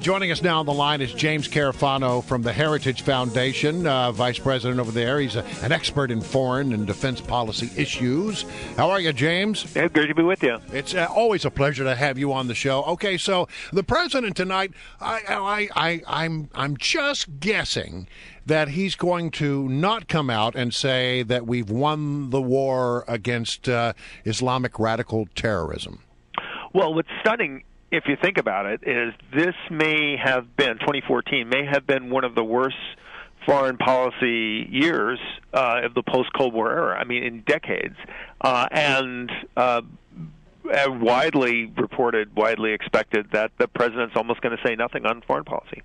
Joining us now on the line is James Carafano from the Heritage Foundation, vice president over there. He's an expert in foreign and defense policy issues. How are you, James? Yeah, great to be with you. It's always a pleasure to have you on the show. Okay, so the president tonight, I'm just guessing that he's going to not come out and say that we've won the war against Islamic radical terrorism. Well, what's stunning, if you think about it, is this may have been, 2014, may have been one of the worst foreign policy years of the post-Cold War era, I mean, in decades. And widely reported, widely expected that the president's almost going to say nothing on foreign policy.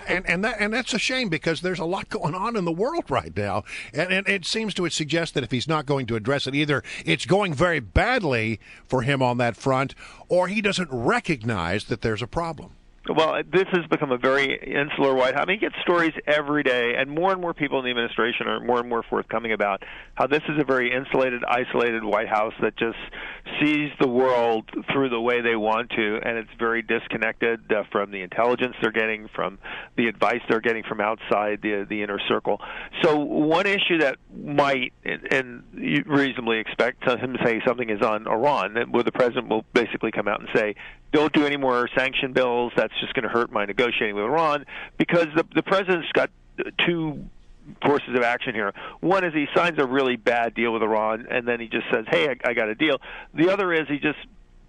And that's a shame, because there's a lot going on in the world right now, and it seems to suggest that if he's not going to address it, either it's going very badly for him on that front, or he doesn't recognize that there's a problem. Well, this has become a very insular White House. I mean, you get stories every day, and more people in the administration are more and more forthcoming about how this is a very insulated, isolated White House that just sees the world through the way they want to, and it's very disconnected from the intelligence they're getting, from the advice they're getting from outside the inner circle. So one issue that might, and you reasonably expect him to say something, is on Iran, where the president will basically come out and say, don't do any more sanction bills, that's just going to hurt my negotiating with Iran, because the president's got two courses of action here. One is he signs a really bad deal with Iran, and then he just says, hey, I got a deal. The other is he just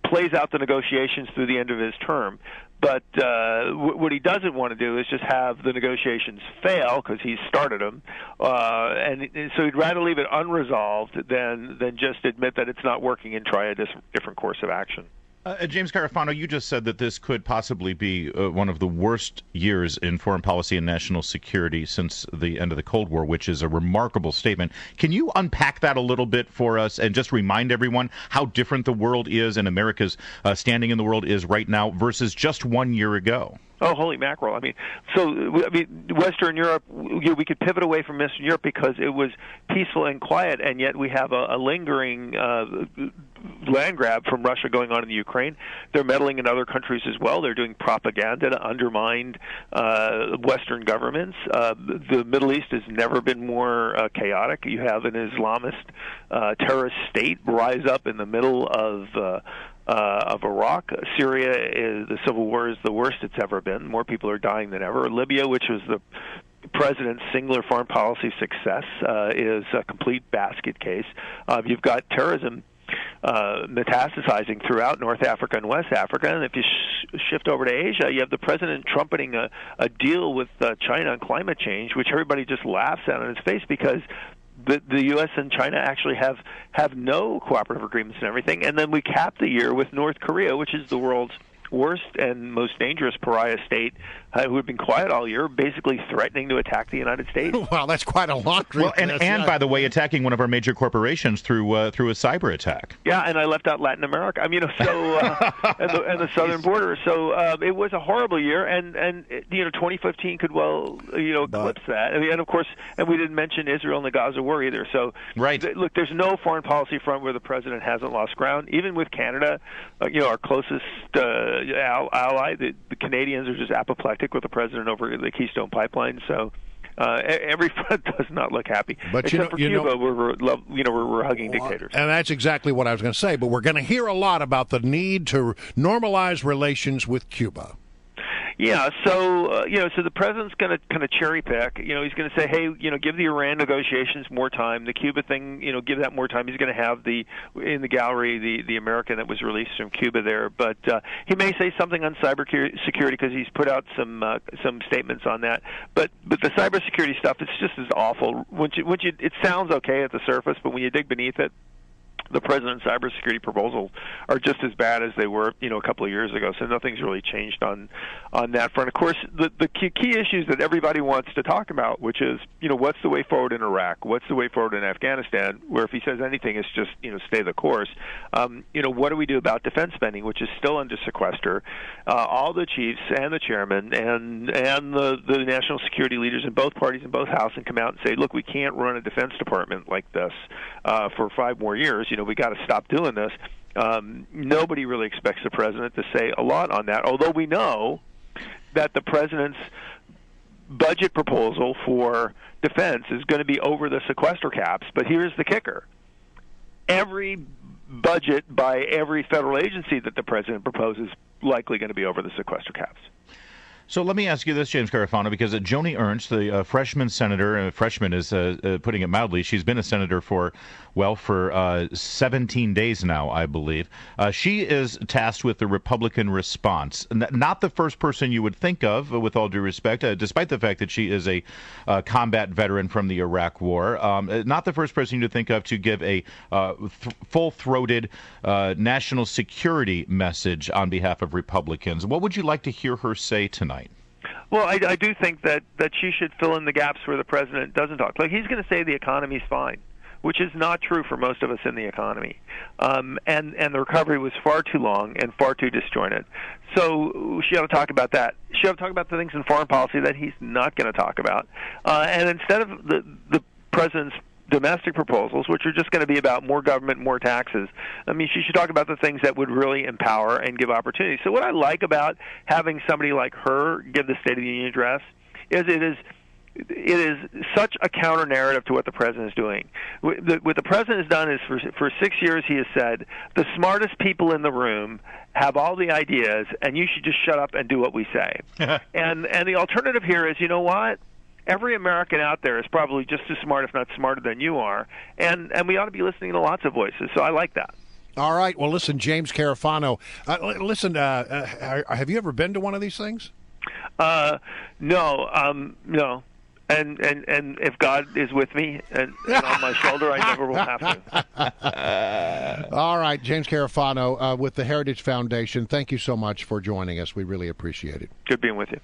plays out the negotiations through the end of his term. But what he doesn't want to do is just have the negotiations fail, because he started them, and so he'd rather leave it unresolved than just admit that it's not working and try a different course of action. James Carafano, you just said that this could possibly be one of the worst years in foreign policy and national security since the end of the Cold War, which is a remarkable statement. Can you unpack that a little bit for us and just remind everyone how different the world is and America's standing in the world is right now versus just 1 year ago? Oh, holy mackerel. Western Europe, we could pivot away from Eastern Europe because it was peaceful and quiet, and yet we have a lingering land grab from Russia going on in the Ukraine. They're meddling in other countries as well. They're doing propaganda to undermine Western governments. The Middle East has never been more chaotic. You have an Islamist terrorist state rise up in the middle of Iraq. Syria, the civil war is the worst it's ever been. More people are dying than ever. Libya, which was the president's singular foreign policy success, is a complete basket case. You've got terrorism metastasizing throughout North Africa and West Africa, and if you shift over to Asia, you have the president trumpeting a deal with China on climate change, which everybody just laughs at on his face, because the U.S. and China actually have no cooperative agreements and everything. And then we cap the year with North Korea, which is the world's worst and most dangerous pariah state, who had been quiet all year, basically threatening to attack the United States. Well, that's quite a laundry. Well, and by the way, attacking one of our major corporations through a cyber attack. Yeah, and I left out Latin America. I mean, and the southern border. So it was a horrible year, and 2015 could well eclipse that. And of course, and we didn't mention Israel and the Gaza war either. So right. Look, there's no foreign policy front where the president hasn't lost ground. Even with Canada, our closest ally, the Canadians are just apoplectic with the president over the Keystone Pipeline. So every front does not look happy. But except for Cuba, we're hugging dictators. And that's exactly what I was going to say. But we're going to hear a lot about the need to normalize relations with Cuba. Yeah, so the president's going to kind of cherry pick. He's going to say, hey, give the Iran negotiations more time. The Cuba thing, give that more time. He's going to have in the gallery the American that was released from Cuba there. But he may say something on cybersecurity, because he's put out some statements on that. But the cybersecurity stuff, it's just as awful. It sounds okay at the surface, but when you dig beneath it, the president's cybersecurity proposals are just as bad as they were, a couple of years ago. So nothing's really changed on that front. Of course, the key issues that everybody wants to talk about, which is, what's the way forward in Iraq? What's the way forward in Afghanistan? Where if he says anything, it's just, stay the course. What do we do about defense spending, which is still under sequester? All the chiefs and the chairman and the national security leaders in both parties in both houses come out and say, look, we can't run a defense department like this for 5 more years. We got to stop doing this. Nobody really expects the president to say a lot on that, although we know that the president's budget proposal for defense is going to be over the sequester caps, but here's the kicker. Every budget by every federal agency that the president proposes likely going to be over the sequester caps. So let me ask you this, James Carafano, because Joni Ernst, the freshman senator, freshman is putting it mildly, she's been a senator for 17 days now, I believe. She is tasked with the Republican response. Not the first person you would think of, with all due respect, despite the fact that she is a combat veteran from the Iraq War. Not the first person you would think of to give a full-throated national security message on behalf of Republicans. What would you like to hear her say tonight? Well, I do think that she should fill in the gaps where the president doesn't talk. Like, he's going to say the economy's fine, which is not true for most of us in the economy. And the recovery was far too long and far too disjointed. So she ought to talk about that. She ought to talk about the things in foreign policy that he's not going to talk about. And instead of the president's domestic proposals, which are just going to be about more government, more taxes, I mean, she should talk about the things that would really empower and give opportunity. So what I like about having somebody like her give the State of the Union address is it is such a counter narrative to what the president is doing. What the president has done is for 6 years he has said the smartest people in the room have all the ideas and you should just shut up and do what we say. and the alternative here is, you know what? Every American out there is probably just as smart, if not smarter than you are, and we ought to be listening to lots of voices. So I like that. All right. Well, listen, James Carafano, listen, have you ever been to one of these things? No. No. And if God is with me and on my shoulder, I never will have to. All right, James Carafano with the Heritage Foundation, thank you so much for joining us. We really appreciate it. Good being with you.